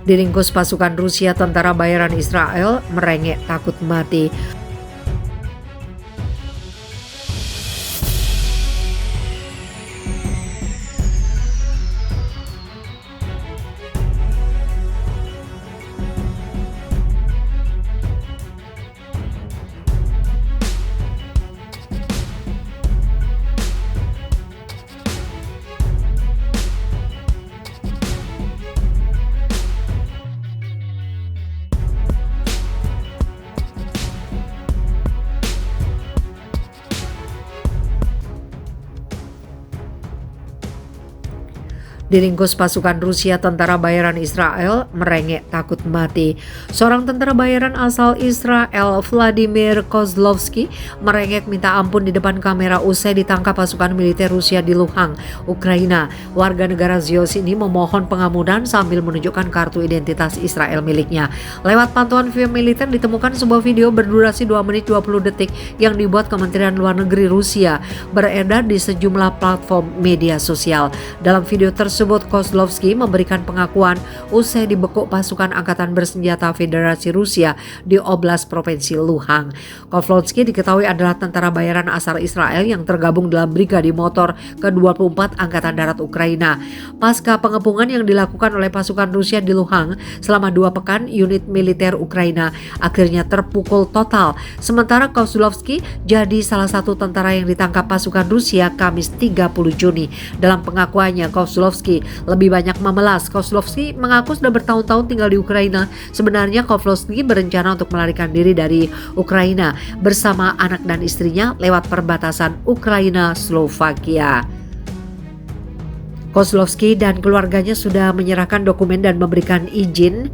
Diringkus pasukan Rusia, tentara bayaran Israel merengek takut mati. Diringkus pasukan Rusia, tentara bayaran Israel merengek takut mati. Seorang tentara bayaran asal Israel, Vladimir Kozlovsky, merengek minta ampun di depan kamera usai ditangkap pasukan militer Rusia di Luhansk, Ukraina. Warga negara Zios ini memohon pengampunan sambil menunjukkan kartu identitas Israel miliknya. Lewat pantauan via militer ditemukan sebuah video berdurasi 2 menit 20 detik yang dibuat Kementerian Luar Negeri Rusia, beredar di sejumlah platform media sosial. Dalam video tersebut Kozlovsky memberikan pengakuan usai dibekuk pasukan angkatan bersenjata Federasi Rusia di Oblast Provinsi Luhansk. Kozlovsky diketahui adalah tentara bayaran asal Israel yang tergabung dalam Brigade Motor ke-24 Angkatan Darat Ukraina. Pasca pengepungan yang dilakukan oleh pasukan Rusia di Luhansk selama 2 pekan, unit militer Ukraina akhirnya terpukul total. Sementara Kozlovsky jadi salah satu tentara yang ditangkap pasukan Rusia Kamis 30 Juni. Dalam pengakuannya, Kozlovsky lebih banyak memelas. Kozlovsky mengaku sudah bertahun-tahun tinggal di Ukraina. Sebenarnya Kozlovsky berencana untuk melarikan diri dari Ukraina bersama anak dan istrinya lewat perbatasan Ukraina-Slovakia. Kozlovsky dan keluarganya sudah menyerahkan dokumen dan memberikan izin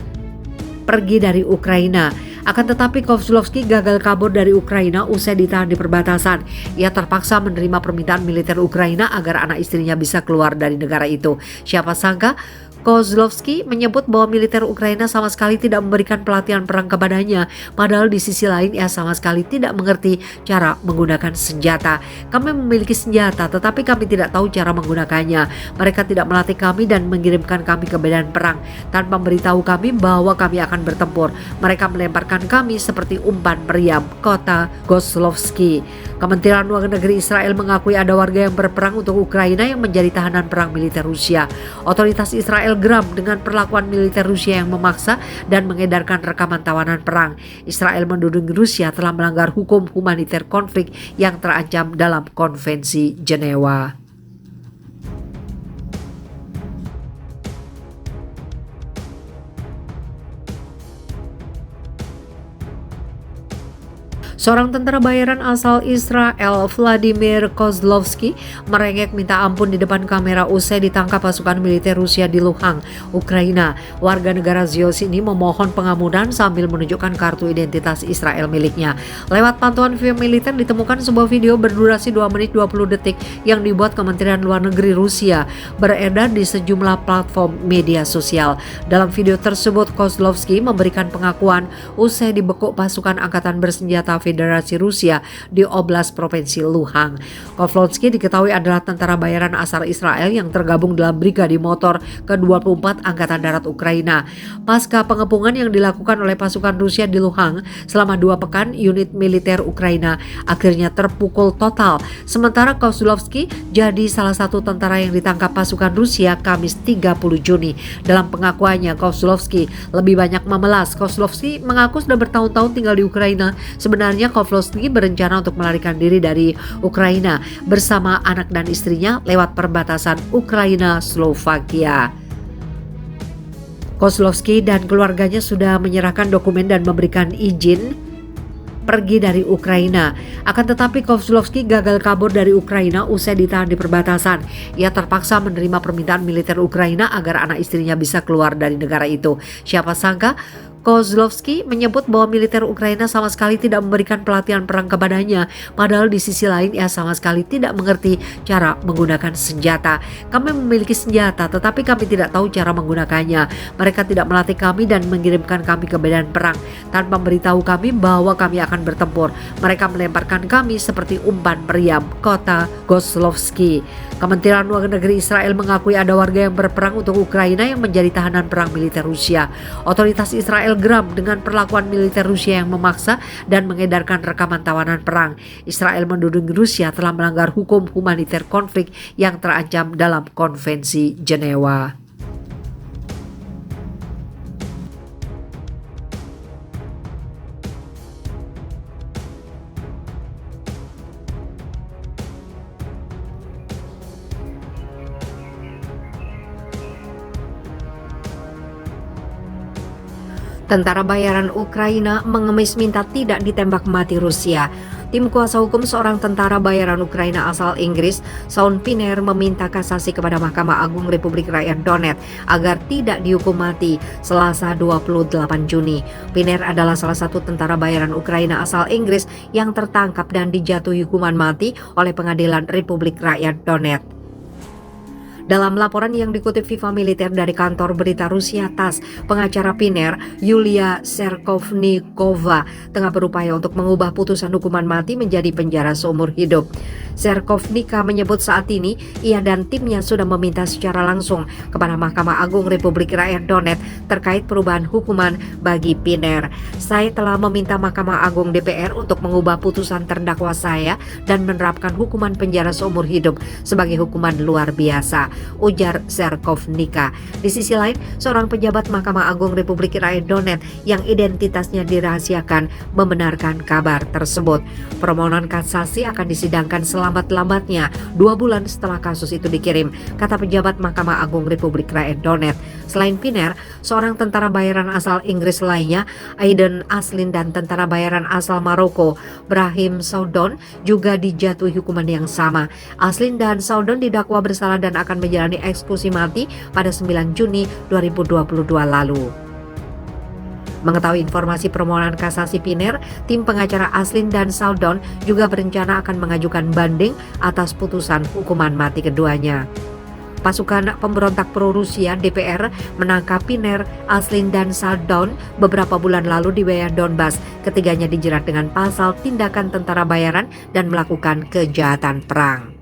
pergi dari Ukraina. Akan tetapi Kozlovsky gagal kabur dari Ukraina usai ditahan di perbatasan. Ia terpaksa menerima permintaan militer Ukraina agar anak istrinya bisa keluar dari negara itu. Siapa sangka Kozlovsky menyebut bahwa militer Ukraina sama sekali tidak memberikan pelatihan perang kepadanya, padahal di sisi lain ia sama sekali tidak mengerti cara menggunakan senjata. Kami memiliki senjata tetapi kami tidak tahu cara menggunakannya. Mereka tidak melatih kami dan mengirimkan kami ke medan perang tanpa memberitahu kami bahwa kami akan bertempur. Mereka melemparkan kami seperti umpan meriam, kata Kozlovsky. Kementerian Luar Negeri Israel mengakui ada warga yang berperang untuk Ukraina yang menjadi tahanan perang militer Rusia. Otoritas Israel geram dengan perlakuan militer Rusia yang memaksa dan mengedarkan rekaman tawanan perang. Israel menuding Rusia telah melanggar hukum humaniter konflik yang terancam dalam Konvensi Jenewa. Seorang tentara bayaran asal Israel, Vladimir Kozlovsky, merengek minta ampun di depan kamera usai ditangkap pasukan militer Rusia di Luhansk, Ukraina. Warga negara Zios ini memohon pengampunan sambil menunjukkan kartu identitas Israel miliknya. Lewat pantauan via militer ditemukan sebuah video berdurasi 2 menit 20 detik yang dibuat Kementerian Luar Negeri Rusia, beredar di sejumlah platform media sosial. Dalam video tersebut Kozlovsky memberikan pengakuan usai dibekuk pasukan angkatan bersenjata Federasi Rusia di Oblast Provinsi Luhansk. Kozlovsky diketahui adalah tentara bayaran asal Israel yang tergabung dalam Brigade Motor ke-24 Angkatan Darat Ukraina. Pasca pengepungan yang dilakukan oleh pasukan Rusia di Luhansk selama 2 pekan, unit militer Ukraina akhirnya terpukul total. Sementara Kozlovsky jadi salah satu tentara yang ditangkap pasukan Rusia Kamis 30 Juni. Dalam pengakuannya, Kozlovsky lebih banyak memelas. Kozlovsky mengaku sudah bertahun-tahun tinggal di Ukraina. Sebenarnya Kozlovsky berencana untuk melarikan diri dari Ukraina bersama anak dan istrinya lewat perbatasan Ukraina-Slovakia. Kozlovsky dan keluarganya sudah menyerahkan dokumen dan memberikan izin pergi dari Ukraina. Akan tetapi Kozlovsky gagal kabur dari Ukraina usai ditahan di perbatasan. Ia terpaksa menerima permintaan militer Ukraina agar anak istrinya bisa keluar dari negara itu. Siapa sangka Kozlovsky menyebut bahwa militer Ukraina sama sekali tidak memberikan pelatihan perang kepadanya, padahal di sisi lain ia sama sekali tidak mengerti cara menggunakan senjata. Kami memiliki senjata, tetapi kami tidak tahu cara menggunakannya. Mereka tidak melatih kami dan mengirimkan kami ke medan perang tanpa memberitahu kami bahwa kami akan bertempur. Mereka melemparkan kami seperti umpan meriam, kata Kozlovsky. Kementerian Luar Negeri Israel mengakui ada warga yang berperang untuk Ukraina yang menjadi tahanan perang militer Rusia. Otoritas Israel geram dengan perlakuan militer Rusia yang memaksa dan mengedarkan rekaman tawanan perang. Israel menuding Rusia telah melanggar hukum humaniter konflik yang terancam dalam Konvensi Jenewa. Tentara bayaran Ukraina mengemis minta tidak ditembak mati Rusia. Tim kuasa hukum seorang tentara bayaran Ukraina asal Inggris, Shaun Pinner, meminta kasasi kepada Mahkamah Agung Republik Rakyat Donetsk agar tidak dihukum mati Selasa 28 Juni. Pinner adalah salah satu tentara bayaran Ukraina asal Inggris yang tertangkap dan dijatuhi hukuman mati oleh Pengadilan Republik Rakyat Donetsk. Dalam laporan yang dikutip Viva Militer dari kantor berita Rusia TASS, pengacara Pinner, Yulia Serkovnikova, tengah berupaya untuk mengubah putusan hukuman mati menjadi penjara seumur hidup. Serkovnika menyebut saat ini ia dan timnya sudah meminta secara langsung kepada Mahkamah Agung Republik Rakyat Donetsk terkait perubahan hukuman bagi Pinner. Saya telah meminta Mahkamah Agung DPR untuk mengubah putusan terdakwa saya dan menerapkan hukuman penjara seumur hidup sebagai hukuman luar biasa, ujar Serkovnika. Di sisi lain, seorang pejabat Mahkamah Agung Republik Rakyat Donetsk yang identitasnya dirahasiakan membenarkan kabar tersebut. Permohonan kasasi akan disidangkan selambat-lambatnya 2 bulan setelah kasus itu dikirim, kata pejabat Mahkamah Agung Republik Rakyat Donetsk. Selain Pinner, seorang tentara bayaran asal Inggris lainnya, Aiden Aslin, dan tentara bayaran asal Maroko, Brahim Saudon, juga dijatuhi hukuman yang sama. Aslin dan Saudon didakwa bersalah dan akan menjalani eksekusi mati pada 9 Juni 2022 lalu. Mengetahui informasi permohonan kasasi Pinner, tim pengacara Aslin dan Saudon juga berencana akan mengajukan banding atas putusan hukuman mati keduanya. Pasukan pemberontak pro-Rusia DPR menangkap Pinner, Aslin, dan Saudon beberapa bulan lalu di wilayah Donbas. Ketiganya dijerat dengan pasal tindakan tentara bayaran dan melakukan kejahatan perang.